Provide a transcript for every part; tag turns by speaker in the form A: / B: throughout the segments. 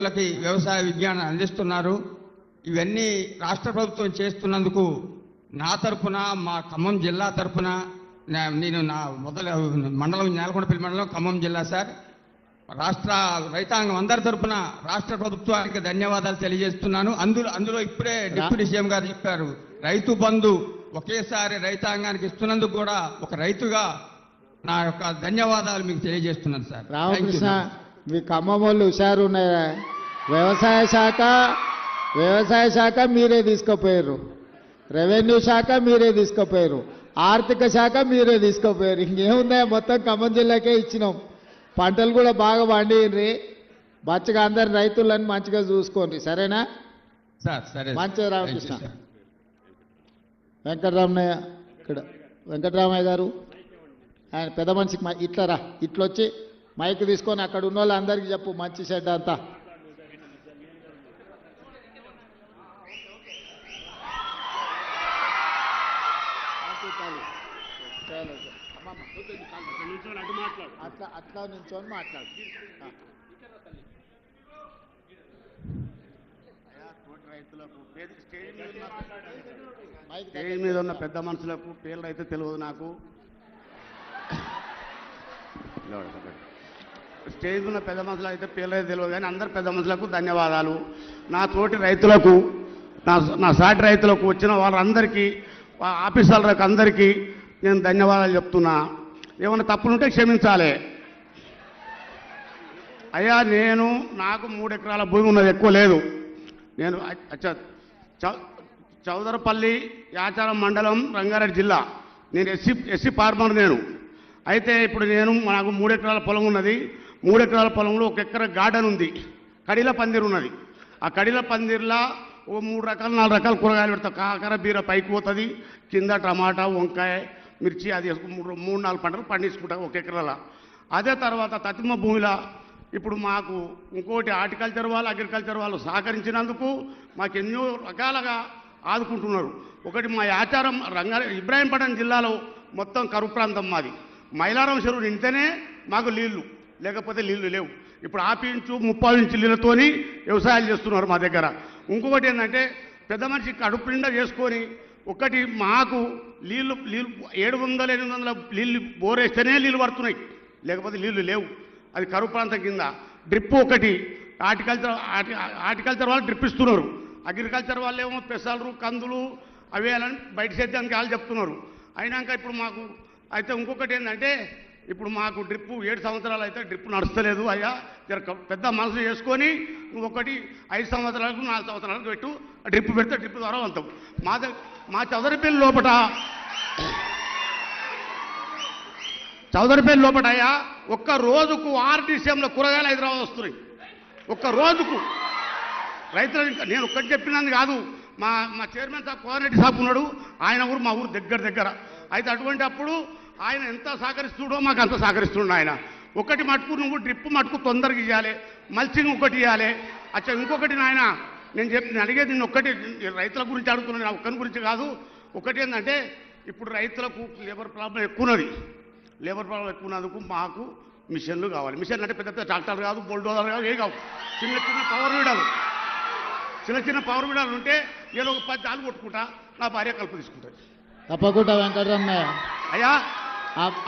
A: రైతులకి వ్యవసాయ విజ్ఞానం అందిస్తున్నారు. ఇవన్నీ రాష్ట్ర ప్రభుత్వం చేస్తున్నందుకు నా తరపున, మా ఖమ్మం జిల్లా తరపున, నేను నా మండలం నేలకొండపల్లి మండలం ఖమ్మం జిల్లా సార్, రాష్ట్ర రైతాంగం అందరి తరపున రాష్ట్ర ప్రభుత్వానికి ధన్యవాదాలు తెలియజేస్తున్నాను. అందులో ఇప్పుడే డిప్యూటీ సీఎం గారు చెప్పారు, రైతు బంధు ఒకేసారి రైతాంగానికి ఇస్తున్నందుకు కూడా ఒక రైతుగా నా యొక్క ధన్యవాదాలు మీకు తెలియజేస్తున్నాను సార్.
B: రామకృష్ణ, మీ ఖమ్మం వాళ్ళు హుషారు ఉన్నారా? వ్యవసాయ శాఖ మీరే తీసుకుపోయారు, రెవెన్యూ శాఖ మీరే తీసుకుపోయారు, ఆర్థిక శాఖ మీరే తీసుకుపోయారు. ఇంకేముందా, మొత్తం ఖమ్మం జిల్లాకే ఇచ్చినాం. పంటలు కూడా బాగా పండియండి, మంచిగా అందరు రైతులను మంచిగా చూసుకోండి, సరేనా
A: సార్? సరే,
B: మంచిగా. రామకృష్ణ, వెంకటరామయ్య ఇక్కడ, వెంకటరామయ్య గారు ఆయన పెద్ద మనిషికి ఇట్లా రా, ఇట్లొచ్చి మైక్ తీసుకొని అక్కడ ఉన్న వాళ్ళందరికీ చెప్పు మంచి చెడ్డ అంతా. అట్లా నించొని మాట్లాడు.
C: స్టేజ్ మీద ఉన్న పెద్ద మనుషులకు పేర్లు అయితే తెలియదు నాకు. స్టేజ్ ఉన్న పెద్ద మనుషులు అయితే పేర్లు అయితే తెలియదు, కానీ అందరు పెద్ద మనుషులకు ధన్యవాదాలు. నా తోటి రైతులకు, నా సాటి రైతులకు, వచ్చిన వాళ్ళందరికీ, ఆఫీసర్లకు అందరికీ నేను ధన్యవాదాలు చెప్తున్నా. ఏమైనా తప్పులుంటే క్షమించాలి. అయ్యా, నాకు 3 ఎకరాల భూమి ఉన్నది, ఎక్కువ లేదు. నేను చౌదరపల్లి యాచారం మండలం, రంగారెడ్డి జిల్లా. నేను ఎస్సీ ఫార్మర్. అయితే ఇప్పుడు నాకు 3 ఎకరాల పొలం ఉన్నది. 3 ఎకరాల పొలంలో 1 ఎకరా గార్డెన్ ఉంది, కడిల పందిరు ఉన్నది. ఆ కడిల పందిర్లా ఓ 3 రకాలు 4 రకాల కూరగాయలు పెడతా. కాకర బీర పైకి పోతుంది, కింద టమాటా, వంకాయ, మిర్చి, అది 3-4 పంటలు పండించుకుంటా 1 ఎకరాల. అదే తర్వాత తతిమ భూమిలో ఇప్పుడు మాకు ఇంకోటి హార్టికల్చర్ వాళ్ళు, అగ్రికల్చర్ వాళ్ళు సహకరించినందుకు మాకు ఎన్నో రకాలుగా ఆదుకుంటున్నారు. ఒకటి మా ఆచారం ఇబ్రాహీంపట్నం జిల్లాలో మొత్తం కరువు ప్రాంతం మాది. మైలారం చెరువు నిండితేనే మాకు నీళ్లు, లేకపోతే నీళ్లు లేవు. ఇప్పుడు 1/2 ఇంచు 30 ఇంచు నీళ్ళతోని వ్యవసాయాలు చేస్తున్నారు మా దగ్గర. ఇంకొకటి ఏంటంటే, పెద్ద మనిషి కడుపు నిండా చేసుకొని, ఒకటి మాకు నీళ్లు 700-800 నీళ్ళు బోరేస్తేనే నీళ్ళు పడుతున్నాయి, లేకపోతే నీళ్లు లేవు. అది కరువు ప్రాంతం కింద. డ్రిప్ ఒకటి, హార్టికల్చర్ వాళ్ళు డ్రిప్ ఇస్తున్నారు, అగ్రికల్చర్ వాళ్ళు ఏమో పెసలు, కందులు అవి వేయాలని బయట సేద్యానికి వాళ్ళు చెప్తున్నారు. అయినాక ఇప్పుడు మాకు అయితే ఇంకొకటి ఏంటంటే, ఇప్పుడు మాకు డ్రిప్ 7 సంవత్సరాలు అయితే డ్రిప్ నడుస్తలేదు. అయ్యా, పెద్ద మనసు చేసుకొని ఒకటి 5 సంవత్సరాలకు 4 సంవత్సరాలకు పెట్టు, డ్రిప్ పెడితే డ్రిప్ ద్వారా వెళ్తాం. మా చౌదరిపల్లి లోపట అయ్యా, ఒక్క రోజుకు 6 డిసెంబర్లో కూరగాయలు హైదరాబాద్ వస్తున్నాయి. ఒక్క రోజుకు రైతులు. నేను ఒక్కటి చెప్పినందుకు కాదు, మా చైర్మన్ సాబ్ కోఆర్డినేటర్ సాబ్ ఉన్నాడు, ఆయన ఊరు మా ఊరు దగ్గర. అయితే అటువంటి అప్పుడు ఆయన ఎంత సహకరిస్తుడో మాకు అంత సహకరిస్తుండ ఆయన. ఒకటి మటుకు నువ్వు డ్రిప్ మటుకు తొందరగా ఇవ్వాలి, మల్చింగ్ ఒకటి ఇవ్వాలి. అచ్చా, ఇంకొకటి నాయన నేను అడిగేది నిన్ను ఒక్కటి, రైతుల గురించి అడుగుతున్నాను, నా ఒక్కరి గురించి కాదు. ఒకటి ఏంటంటే, ఇప్పుడు రైతులకు లేబర్ ప్రాబ్లం ఎక్కువన్నది. లేబర్ ప్రాబ్లం ఎక్కువన్నందుకు మాకు మిషన్లు కావాలి. మిషన్ అంటే పెద్ద ట్రాక్టర్లు కాదు, బుల్డోజర్ కాదు, ఏ కావు, చిన్న పవర్ వీడాలు ఉంటే నేను ఒక 10 జాలు కొట్టుకుంటా, నా భార్య కలుపు తీసుకుంటుంది.
B: తప్పకుండా వెంకటరమయ్య
C: అయ్యా,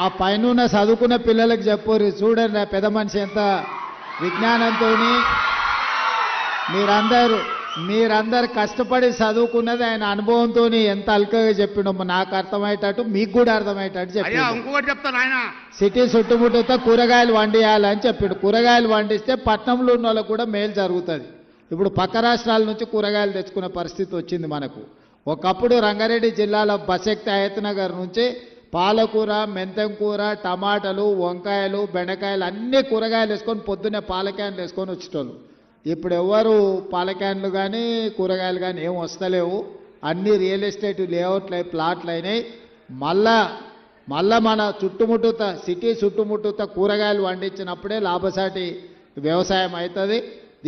B: ఆ పైన చదువుకున్న పిల్లలకు చెప్పరు, చూడండి పెద్ద మనిషి ఎంత విజ్ఞానంతో, మీరందరు కష్టపడి చదువుకున్నది ఆయన అనుభవంతో ఎంత అల్కగా చెప్పిండో నాకు అర్థమయ్యేటట్టు, మీకు కూడా అర్థమయ్యేటట్టు చెప్పి.
C: ఇంకొకటి చెప్తాను, ఆయన
B: సిటీ చుట్టుముట్టుతో కూరగాయలు వండియాలని చెప్పిండు. కూరగాయలు వండిస్తే పట్టణంలో ఉన్న వాళ్ళకు కూడా మేలు జరుగుతుంది. ఇప్పుడు పక్క రాష్ట్రాల నుంచి కూరగాయలు తెచ్చుకునే పరిస్థితి వచ్చింది మనకు. ఒకప్పుడు రంగారెడ్డి జిల్లాలో బసెక్తి అయత్నగర్ నుంచి పాలకూర, మెంతం కూర, టమాటాలు, వంకాయలు, బెండకాయలు అన్నీ కూరగాయలు వేసుకొని పొద్దున్నే పాల క్యాన్లు వేసుకొని వచ్చేటోళ్ళు. ఇప్పుడు ఎవరు పాల క్యాన్లు కానీ కూరగాయలు కానీ ఏం వస్తలేవు. అన్ని రియల్ ఎస్టేట్ లేఅవుట్లు ప్లాట్లు అయినాయి. మళ్ళా మన సిటీ చుట్టుముట్టుత కూరగాయలు పండించినప్పుడే లాభసాటి వ్యవసాయం అవుతుంది.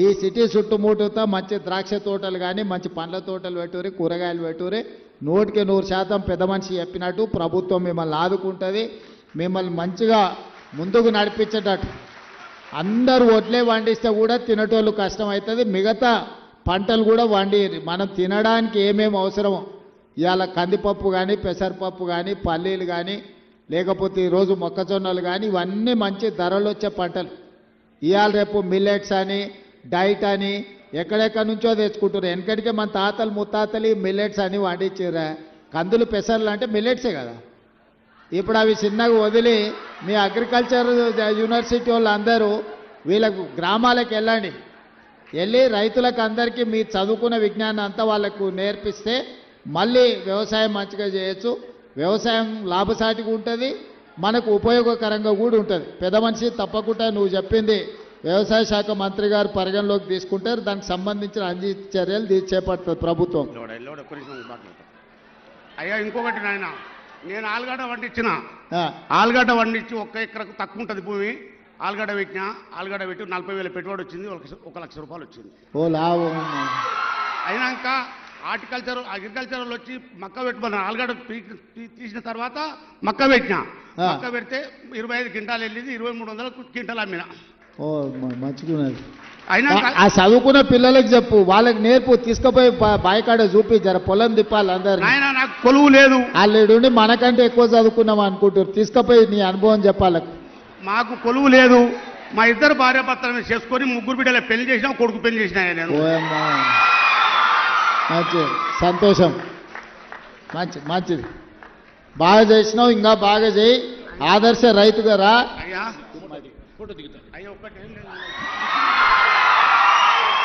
B: ఈ సిటీ చుట్టుముట్టుత మంచి ద్రాక్ష తోటలు కానీ మంచి పండ్ల తోటలు పెట్టుకుని కూరగాయలు పెట్టుకుని 100% పెద్ద మనిషి చెప్పినట్టు ప్రభుత్వం మిమ్మల్ని ఆదుకుంటుంది, మిమ్మల్ని మంచిగా ముందుకు నడిపించేటట్టు. అందరూ ఒడ్లే వండిస్తే కూడా తినేటోళ్ళు కష్టం అవుతుంది. మిగతా పంటలు కూడా వండి మనం తినడానికి ఏమేమి అవసరమో ఇవాళ కందిపప్పు కానీ పెసరపప్పు కానీ పల్లీలు కానీ లేకపోతే ఈరోజు మొక్కజొన్నలు కానీ ఇవన్నీ మంచి ధరలు వచ్చే పంటలు. ఇవాళ రేపు మిల్లెట్స్ అని డైట్ అని ఎక్కడెక్కడి నుంచో తెచ్చుకుంటారు. వెనకటికే మన తాతలు ముత్తాతలు మిల్లెట్స్ అని వండించారా. కందులు పెసర్లు అంటే మిల్లెట్సే కదా. ఇప్పుడు అవి చిన్నగా వదిలి మీ అగ్రికల్చర్ యూనివర్సిటీ వాళ్ళు అందరూ వీళ్ళకు గ్రామాలకు వెళ్ళి రైతులకు అందరికీ మీ చదువుకున్న విజ్ఞానం అంతా వాళ్ళకు నేర్పిస్తే మళ్ళీ వ్యవసాయం మంచిగా చేయొచ్చు. వ్యవసాయం లాభసాటిగా ఉంటుంది, మనకు ఉపయోగకరంగా కూడా ఉంటుంది. పెద్ద మనిషి తప్పకుండా నువ్వు చెప్పింది వ్యవసాయ శాఖ మంత్రి గారు పరిగణలోకి తీసుకుంటారు. దానికి సంబంధించిన అన్ని చర్యలు చేపడుతుంది ప్రభుత్వం.
C: అయ్యా ఇంకొకటి నాయన, నేను ఆలుగడ్డ వండించి 1 ఎకరకు తక్కువ ఉంటుంది భూమి. ఆలుగడ్డ పెట్టి 40,000 పెట్టుబడి వచ్చింది, 1 లక్ష రూపాయలు వచ్చింది.
B: ఓ లాభం.
C: అయినాక అగ్రికల్చర్ వచ్చి మక్క పెట్టుకున్నాను. ఆలుగడ్డ తీసిన తర్వాత మక్క పెడితే 25 క్వింటాలు వెళ్ళింది, 2300 క్వింటాలు అమ్మిన.
B: ఓ మంచిగున్నది. ఆ చదువుకున్న పిల్లలకు చెప్పు, వాళ్ళకి నేర్పు, తీసుకుపోయి బాయికాడ చూపి జర పొలం తిప్పాలి అందరు.
C: నాకు కొలువు లేదు,
B: వాళ్ళు మనకంటే ఎక్కువ చదువుకున్నాం అనుకుంటారు. తీసుకుపోయి నీ అనుభవం చెప్పాలి.
C: మాకు కొలువు లేదు. మా ఇద్దరు భార్యాభర్తలను చేసుకొని 3 బిడ్డల పెళ్లి చేసినా, కొడుకు పెళ్లి చేసినా నేను.
B: మంచి సంతోషం, మంచిది. బాగా చేసినావు, ఇంకా బాగా చేయి. ఆదర్శ రైతుగా రా.
C: అయ్యా ఒక్కటి ఏం లేదు.